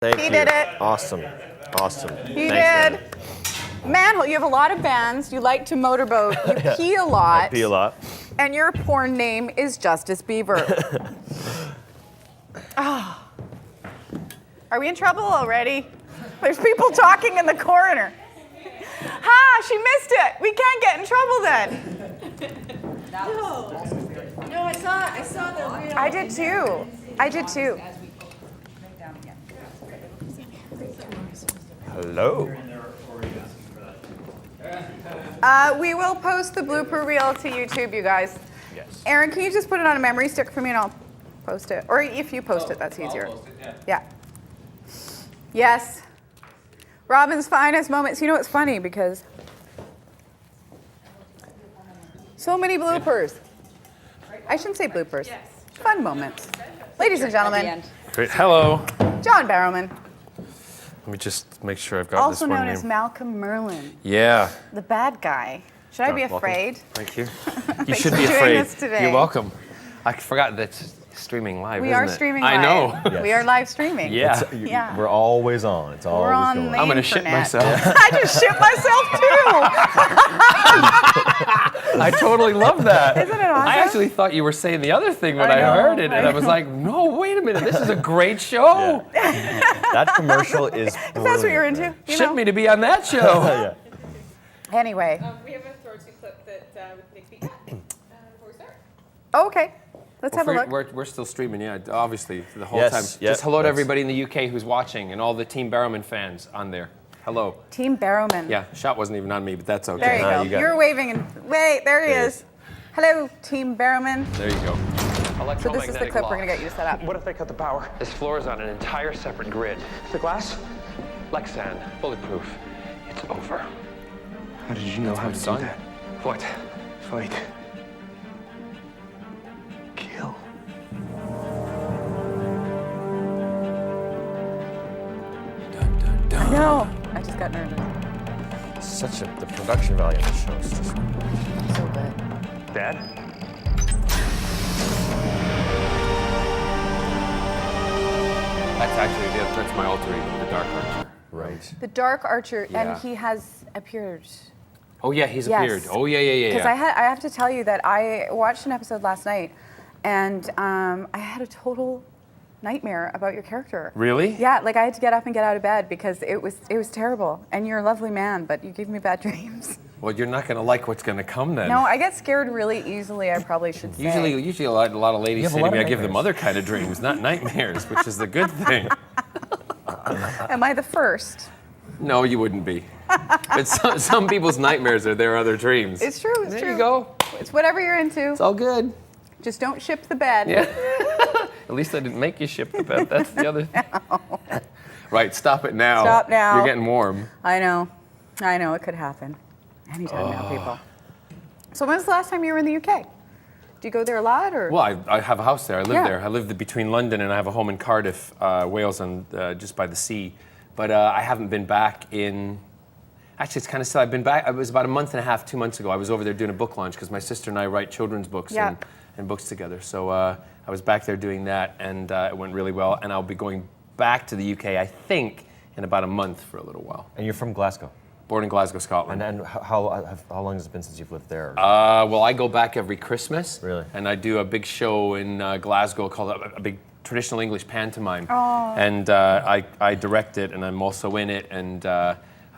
Thank you. He did it. Awesome. Awesome. He Thanks, did. Man, you have a lot of bands. You like to motorboat. You pee a lot. I pee a lot. And your porn name is Justice Beaver. Oh. Are we in trouble already? There's people talking in the corner. Ha! She missed it. We can't get in trouble then. No, I saw the real. I did too. I did too. Hello. We will post the blooper reel to YouTube, you guys. Yes. Aaron, can you just put it on a memory stick for me and I'll post it? Or if you post it, that's easier. I'll post it, yeah. Yes. Robin's finest moments. You know what's funny? Because so many bloopers. I shouldn't say bloopers. Fun moments. Ladies and gentlemen, Great. Hello. John Barrowman, Let me just make sure I've got also this one known name. as Malcolm Merlin, Yeah. the bad guy. Should I be Welcome. afraid? Thank you. You Thanks should for be doing afraid. this today. You're welcome. I forgot that's streaming live. We isn't are it? streaming I live. know. Yes. We are live streaming. Yeah. Yeah. We're always on. It's always We're on going. the I'm gonna shit internet. myself. I just shit myself too. I totally love that. Isn't it awesome? I actually thought you were saying the other thing when I I, know, heard it, I and I was know. like, no, wait a minute, this is a great show. That commercial is If that's what you're into, brilliant, you Ship know. me to be on that show. man. Yeah. Anyway, We have a throw-to clip that with Nick Beat before we start. okay. Let's have a look. We're still streaming, yeah, obviously, the whole Yes, time. yeah, Just hello to that's- everybody in the UK who's watching, and all the Team Barrowman fans on there. Hello. Team Barrowman. Yeah, shot wasn't even on me, but that's okay. There you No, go. you got You're it. waving and wait, there he There he is. Hello, Team Barrowman. There you go. So this is the clip we're gonna get you to set up. What if they cut the power? This floor is on an entire separate grid. The glass? Lexan, bulletproof. It's over. How did you know how to do son. that? What? Fight. Kill. I know. I just got nervous. The production value of the show is just So good. Dad? That's my alter ego, the Dark Archer. right. The Dark Archer, Yeah. and he has appeared. Oh yeah, he's Yes. appeared. Oh yeah. Because I have to tell you that I watched an episode last night, and I had a total nightmare about your character. Really? Yeah, like I had to get up and get out of bed because it was terrible. And you're a lovely man, but you give me bad dreams. Well, you're not gonna like what's gonna come then. No, I get scared really easily. I probably should say. Usually a lot of ladies have a say to lot me, of I give them nightmares. other kind of dreams, not nightmares, which is the good thing. Am I the first? No, you wouldn't be. But some people's nightmares are their other dreams. It's true. It's there true. you go. It's whatever you're into. It's all good. Just don't ship the bed. Yeah. At least I didn't make you ship the bed. That's the other thing. Right, stop it now. Stop now. You're getting warm. I know. It could happen. Anytime now, people. So when was the last time you were in the UK? Do you go there a lot, or? Well, I have a house there. I live Yeah. there. I live between London and I have a home in Cardiff, Wales, and just by the sea. But I haven't been back in. Actually, it's kind of still. I've been back. It was about a month and a half, 2 months ago. I was over there doing a book launch because my sister and I write children's books Yeah. and books together. So I was back there doing that, and it went really well. And I'll be going back to the UK, I think, in about a month for a little while. And you're from Glasgow. Born in Glasgow, Scotland. And how long has it been since you've lived there? Well, I go back every Christmas. Really? And I do a big show in Glasgow called a big traditional English pantomime. Oh. And I direct it, and I'm also in it, and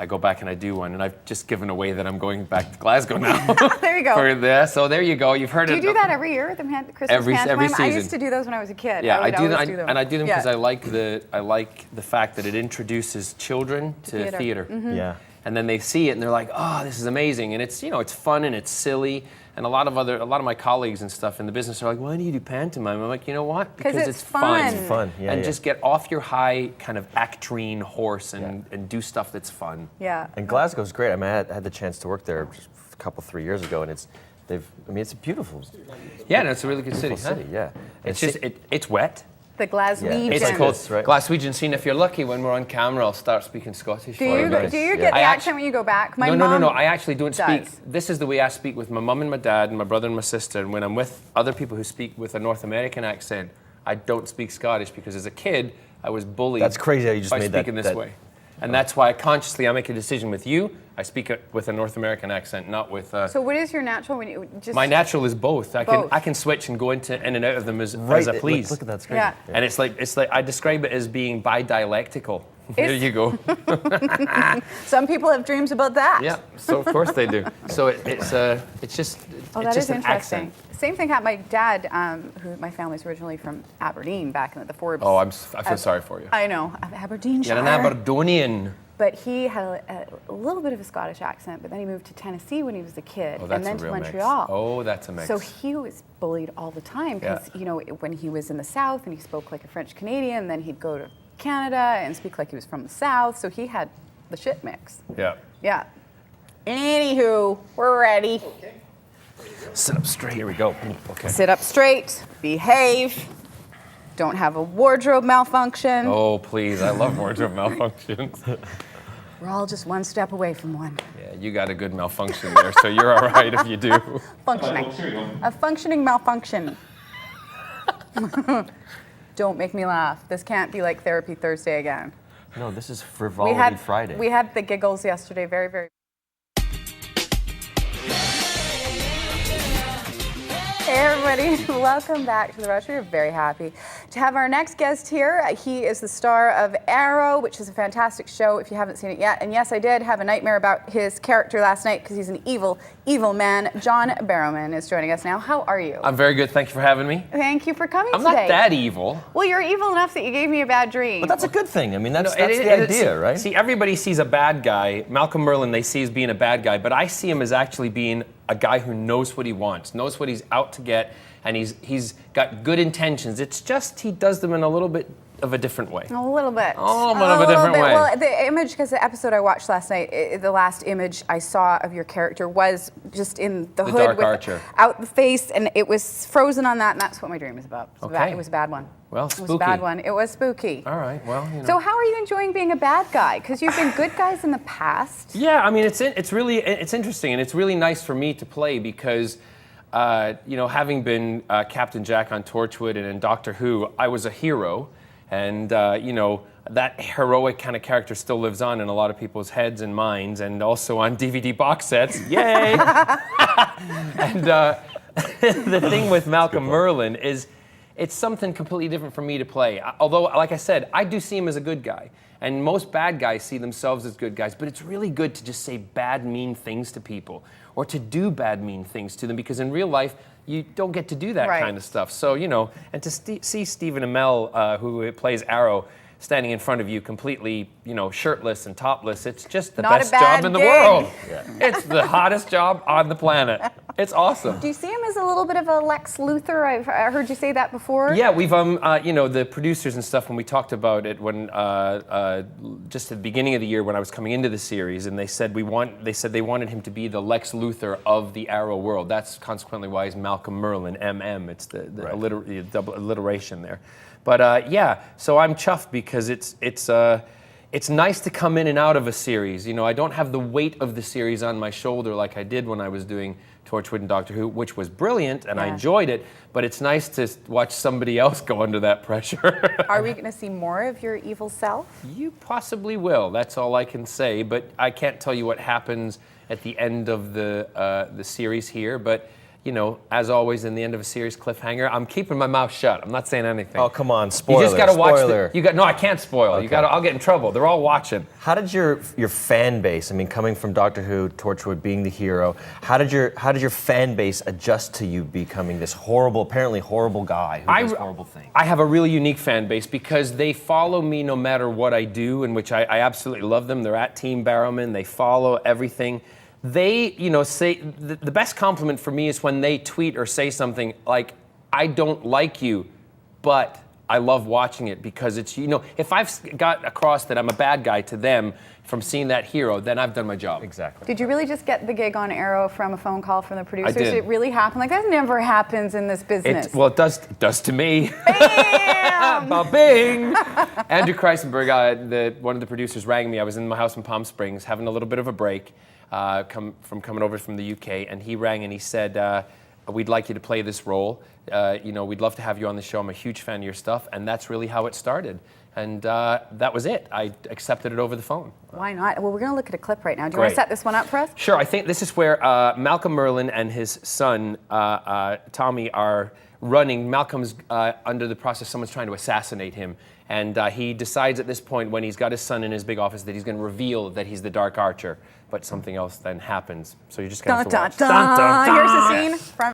I go back and I do one. And I've just given away that I'm going back to Glasgow now. There you go. For this. So there you go. You've heard Do it. you do that every year, the Christmas Every pantomime? I season. used to do those when I was a kid. Yeah, I would do them, always do them. and I do them because Yeah. I like the fact that it introduces children to theater. Yeah. And then they see it and they're like, "Oh, this is amazing!" And it's it's fun and it's silly. And a lot of my colleagues and stuff in the business are like, "Why do you do pantomime?" I'm like, you know what? 'Cause it's fun. It's fun, yeah. And yeah. just get off your high kind of actrine horse and do stuff that's fun. Yeah. And Glasgow's great. I mean, I had the chance to work there just a couple, 3 years ago, and it's a beautiful Yeah, no, it's a really good city. city. Yeah. It's just it's wet. The Glaswegian. It's like called this, right? Glaswegian. See, and if you're lucky, when we're on camera, I'll start speaking Scottish. Do for you, you. do you get Yeah. the I accent actu- when you go back? My No, mom no. I actually don't speak. does. This is the way I speak with my mum and my dad and my brother and my sister. And when I'm with other people who speak with a North American accent, I don't speak Scottish because as a kid, I was bullied. That's crazy how you just by made that- speaking this that- way. And that's why consciously I make a decision with you. I speak it with a North American accent, not with. So what is your natural when you just? My natural is both. Both. I can switch and go in and out of them as Right. I please. Look at that. It's crazy. Yeah. And it's like I describe it as being bidialectical. There you go. Some people have dreams about that. Yeah. So of course they do. So it's just Oh, it's that just is an interesting. accent. Same thing happened. My dad, who my family's originally from Aberdeen, back in the Forbes. Oh, I feel sorry for you. I know, Aberdeenshire. You're an Aberdonian. But he had a little bit of a Scottish accent, but then he moved to Tennessee when he was a kid, Oh, and that's then a to real Montreal. mix. Oh, that's a mix. So he was bullied all the time because, Yeah. you know, when he was in the South and he spoke like a French Canadian, then he'd go to Canada and speak like he was from the South. So he had the shit mix. Yeah. Yeah. Anywho, we're ready. Sit up straight. Here we go. Okay. Sit up straight, behave, don't have a wardrobe malfunction. Oh, please. I love wardrobe malfunctions. We're all just one step away from one. Yeah, you got a good malfunction there, so you're all right if you do. Functioning. A functioning malfunction. Don't make me laugh. This can't be like Therapy Thursday again. No, this is Frivolity Friday. We had the giggles yesterday, very, very. Hey everybody, welcome back to The Rush. We're very happy to have our next guest here. He is the star of Arrow, which is a fantastic show if you haven't seen it yet. And yes, I did have a nightmare about his character last night because he's an evil, evil man. John Barrowman is joining us now. How are you? I'm very good. Thank you for having me. Thank you for coming I'm today. not that evil. Well, you're evil enough that you gave me a bad dream. But that's a good thing. I mean, that's No, the idea, right? See, everybody sees a bad guy. Malcolm Merlyn, they see as being a bad guy, but I see him as actually being a guy who knows what he wants, knows what he's out to get, and he's got good intentions. It's just he does them in a little bit of a different way. A little bit. Oh, a little bit different way. Well, the image, because the episode I watched last night, the last image I saw of your character was just in the hood Dark with Archer. out the face, and it was frozen on that, and that's what my dream is about. It was, Okay. it was a bad one. Well, It was a spooky. bad one. It was spooky. All right, well, you know. So how are you enjoying being a bad guy? Because you've been good guys in the past. Yeah, I mean, it's interesting, and it's really nice for me to play because, you know, having been Captain Jack on Torchwood and in Doctor Who, I was a hero, and you know, that heroic kind of character still lives on in a lot of people's heads and minds, and also on DVD box sets. Yay! And the thing with Malcolm Merlyn is, it's something completely different for me to play. Although, like I said, I do see him as a good guy. And most bad guys see themselves as good guys, but it's really good to just say bad, mean things to people or to do bad, mean things to them, because in real life, you don't get to do that Right. kind of stuff. So, you know, and to see Stephen Amell, who plays Arrow, standing in front of you completely, you know, shirtless and topless, it's just the Not a best bad job in the gig. world. It's the hottest job on the planet. It's awesome. Do you see him as a little bit of a Lex Luthor? I heard you say that before. Yeah, we've you know, the producers and stuff, when we talked about it when just at the beginning of the year when I was coming into the series, and they said they wanted him to be the Lex Luthor of the Arrow world. That's consequently why he's Malcolm Merlyn, MM. It's the Right. double alliteration there. But yeah, so I'm chuffed because it's nice to come in and out of a series. You know, I don't have the weight of the series on my shoulder like I did when I was doing Torchwood and Doctor Who, which was brilliant, and I Yeah. enjoyed it, but it's nice to watch somebody else go under that pressure. Are we going to see more of your evil self? You possibly will, that's all I can say, but I can't tell you what happens at the end of the series here, but you know, as always in the end of a series cliffhanger, I'm keeping my mouth shut. I'm not saying anything. Oh, come on, spoiler. You just gotta watch spoiler. no, I can't spoil. Okay. I'll get in trouble. They're all watching. How did your fan base? I mean, coming from Doctor Who, Torchwood, being the hero, how did your fan base adjust to you becoming this apparently horrible guy who does horrible things? I have a really unique fan base because they follow me no matter what I do, in which I absolutely love them. They're at Team Barrowman. They follow everything. They, you know, say the best compliment for me is when they tweet or say something like, "I don't like you, but I love watching it," because it's, you know, if I've got across that I'm a bad guy to them from seeing that hero, then I've done my job. Exactly. Did you really just get the gig on Arrow from a phone call from the producers? did. It really happened? Like, that never happens in this business. It does to me. Bam! Ba-bing! Andrew Kreisenberg, one of the producers, rang me. I was in my house in Palm Springs having a little bit of a break coming over from the UK, and he rang and he said, we'd like you to play this role. You know, we'd love to have you on the show. I'm a huge fan of your stuff. And that's really how it started. And that was it. I accepted it over the phone. Why not? Well, we're going to look at a clip right now. Do you want to Great. set this one up for us? Sure. I think this is where Malcolm Merlin and his son, Tommy, are running. Malcolm's under the process. Someone's trying to assassinate him. And he decides at this point, when he's got his son in his big office, that he's going to reveal that he's the Dark Archer. But something else then happens. So you're just going to have to watch. Here's the scene from